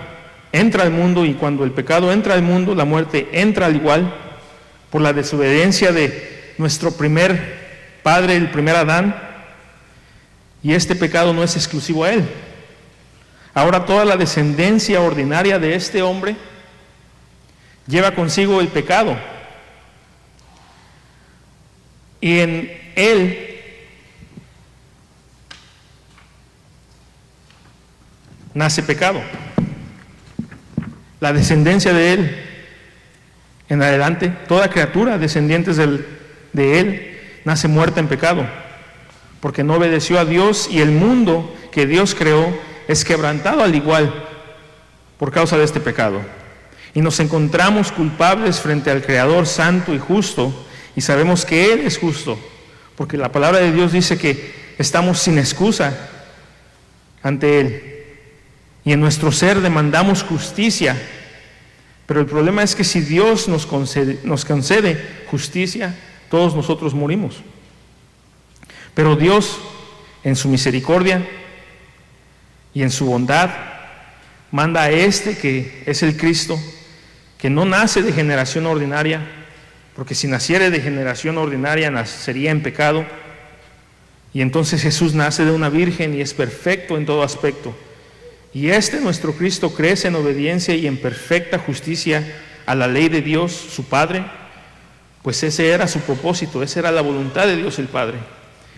entra al mundo, y cuando el pecado entra al mundo, la muerte entra al igual, por la desobediencia de nuestro primer padre, el primer Adán. Y este pecado no es exclusivo a él. Ahora toda la descendencia ordinaria de este hombre lleva consigo el pecado. Y en él nace pecado. La descendencia de él en adelante, toda criatura descendientes de él nace muerta en pecado, porque no obedeció a Dios, y el mundo que Dios creó es quebrantado al igual por causa de este pecado. Y nos encontramos culpables frente al Creador santo y justo, y sabemos que Él es justo, porque la palabra de Dios dice que estamos sin excusa ante Él, y en nuestro ser demandamos justicia. Pero el problema es que si Dios nos concede justicia, todos nosotros morimos. Pero Dios, en su misericordia y en su bondad, manda a este que es el Cristo, que no nace de generación ordinaria, porque si naciere de generación ordinaria nacería en pecado. Y entonces Jesús nace de una virgen y es perfecto en todo aspecto. Y nuestro Cristo crece en obediencia y en perfecta justicia a la ley de Dios, su Padre, pues ese era su propósito, esa era la voluntad de Dios el Padre,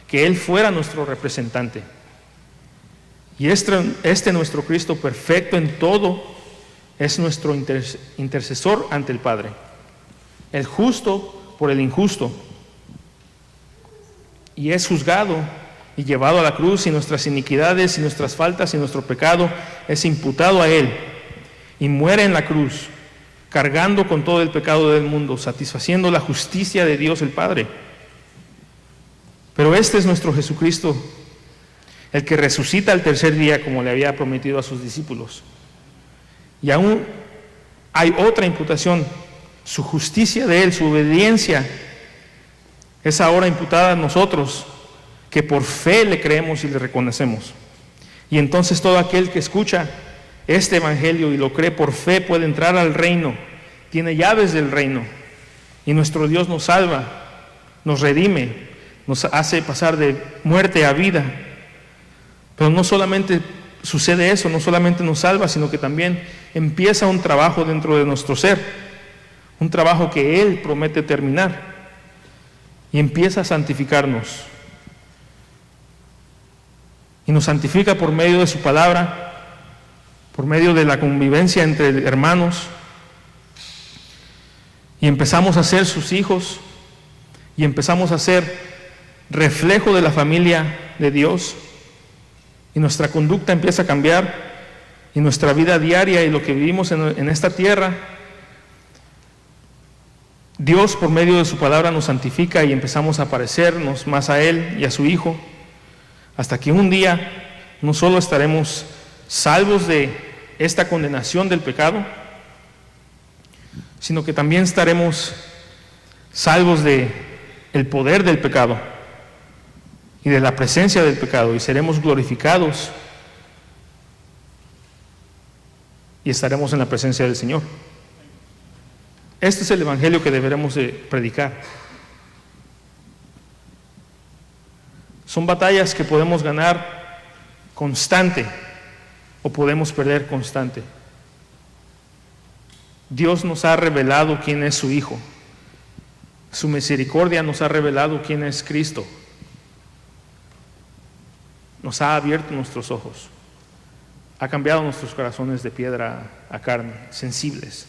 que Él fuera nuestro representante. Y nuestro Cristo perfecto en todo es nuestro intercesor ante el Padre, el justo por el injusto, y es juzgado y llevado a la cruz, y nuestras iniquidades y nuestras faltas y nuestro pecado es imputado a Él, y muere en la cruz, cargando con todo el pecado del mundo, satisfaciendo la justicia de Dios el Padre. Pero este es nuestro Jesucristo, el que resucita al tercer día, como le había prometido a sus discípulos. Y aún hay otra imputación, su justicia de Él, su obediencia, es ahora imputada a nosotros, que por fe le creemos y le reconocemos. Y entonces todo aquel que escucha este evangelio y lo cree por fe puede entrar al reino, tiene llaves del reino, y nuestro Dios nos salva, nos redime, nos hace pasar de muerte a vida. Pero no solamente sucede eso, no solamente nos salva, sino que también empieza un trabajo dentro de nuestro ser, un trabajo que Él promete terminar, y empieza a santificarnos. Y nos santifica por medio de su palabra, por medio de la convivencia entre hermanos, y empezamos a ser sus hijos, y empezamos a ser reflejo de la familia de Dios, y nuestra conducta empieza a cambiar, y nuestra vida diaria y lo que vivimos en esta tierra, Dios por medio de su palabra nos santifica, y empezamos a parecernos más a Él y a su Hijo, hasta que un día no solo estaremos salvos de esta condenación del pecado, sino que también estaremos salvos de el poder del pecado y de la presencia del pecado, y seremos glorificados y estaremos en la presencia del Señor. Este es el evangelio que deberemos de predicar. Son batallas que podemos ganar constante o podemos perder constante. Dios nos ha revelado quién es su Hijo. Su misericordia nos ha revelado quién es Cristo. Nos ha abierto nuestros ojos. Ha cambiado nuestros corazones de piedra a carne, sensibles.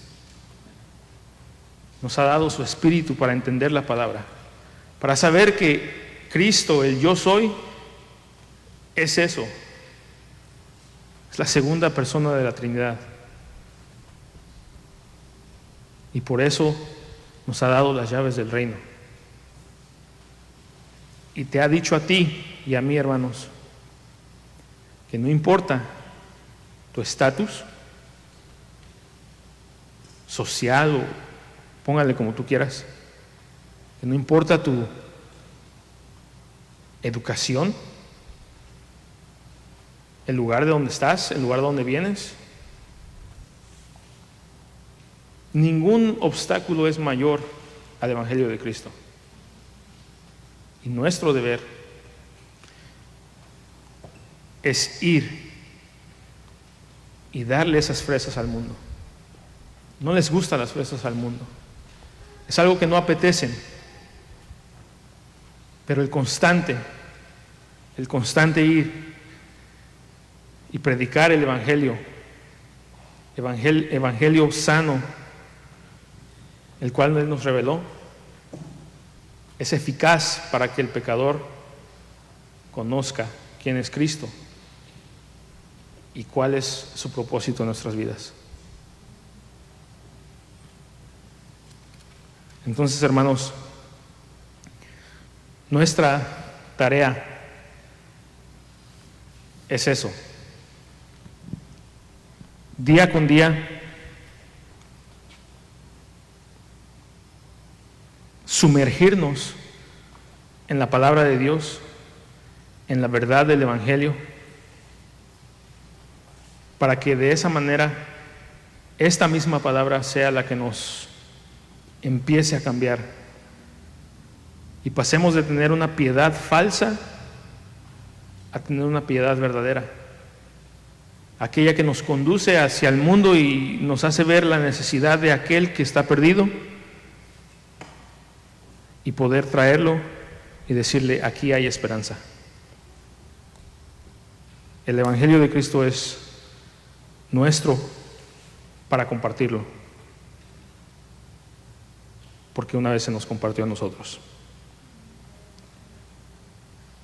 Nos ha dado su espíritu para entender la palabra, para saber que Cristo, el yo soy, es eso. Es la segunda persona de la Trinidad. Y por eso nos ha dado las llaves del reino. Y te ha dicho a ti y a mí, hermanos, que no importa tu estatus social o póngale como tú quieras, que no importa tu educación, el lugar de donde estás, el lugar de donde vienes, ningún obstáculo es mayor al Evangelio de Cristo. Y nuestro deber es ir y darle esas fresas al mundo. No les gustan las fresas al mundo. Es algo que no apetecen. Pero el constante ir y predicar el evangelio sano, el cual Él nos reveló, es eficaz para que el pecador conozca quién es Cristo y cuál es su propósito en nuestras vidas. Entonces, hermanos, nuestra tarea es eso. Día con día, sumergirnos en la palabra de Dios, en la verdad del Evangelio, para que de esa manera esta misma palabra sea la que nos empiece a cambiar y pasemos de tener una piedad falsa a tener una piedad verdadera, aquella que nos conduce hacia el mundo y nos hace ver la necesidad de aquel que está perdido y poder traerlo y decirle: aquí hay esperanza. El Evangelio de Cristo es nuestro para compartirlo, porque una vez se nos compartió a nosotros.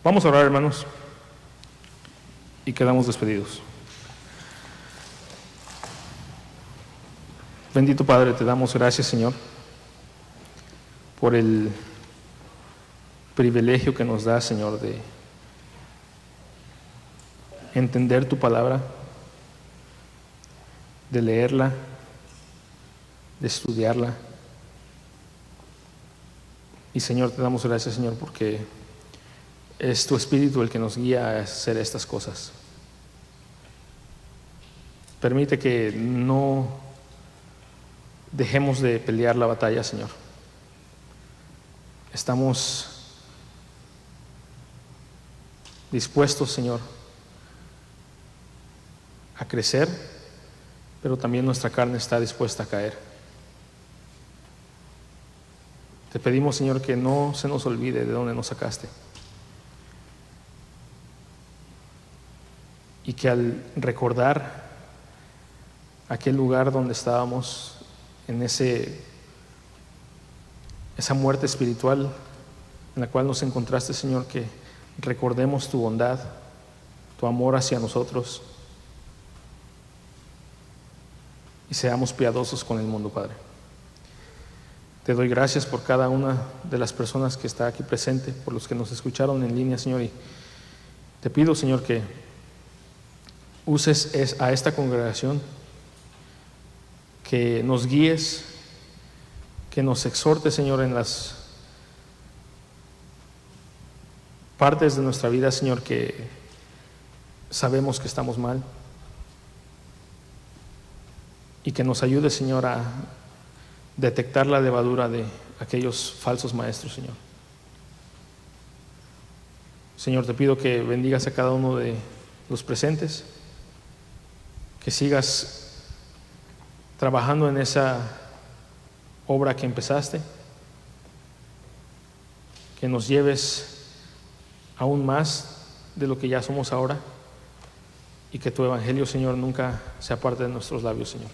Vamos a orar, hermanos, y quedamos despedidos. Bendito Padre, te damos gracias, Señor, por el privilegio que nos da, Señor, de entender tu palabra, de leerla, de estudiarla. Y, Señor, te damos gracias, Señor, porque es tu Espíritu el que nos guía a hacer estas cosas. Permite que no dejemos de pelear la batalla, Señor. Estamos dispuestos, Señor, a crecer, pero también nuestra carne está dispuesta a caer. Te pedimos, Señor, que no se nos olvide de dónde nos sacaste. Y que al recordar aquel lugar donde estábamos, en esa muerte espiritual en la cual nos encontraste, Señor, que recordemos tu bondad, tu amor hacia nosotros y seamos piadosos con el mundo, Padre. Te doy gracias por cada una de las personas que está aquí presente, por los que nos escucharon en línea, Señor, y te pido, Señor, que uses a esta congregación, que nos guíes, que nos exhortes, Señor, en las partes de nuestra vida, Señor, que sabemos que estamos mal, y que nos ayude, Señor, a detectar la levadura de aquellos falsos maestros, Señor. Señor, te pido que bendigas a cada uno de los presentes, que sigas trabajando en esa obra que empezaste, que nos lleves aún más de lo que ya somos ahora, y que tu evangelio, Señor, nunca se aparte de nuestros labios, Señor.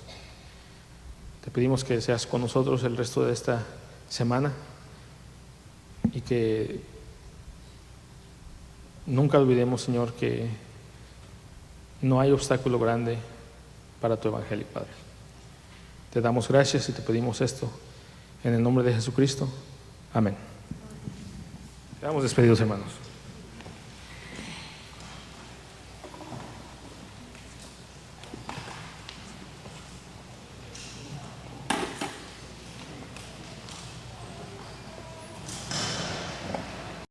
Te pedimos que seas con nosotros el resto de esta semana y que nunca olvidemos, Señor, que no hay obstáculo grande para tu evangelio, Padre. Te damos gracias y te pedimos esto en el nombre de Jesucristo. Amén. Quedamos despedidos, hermanos.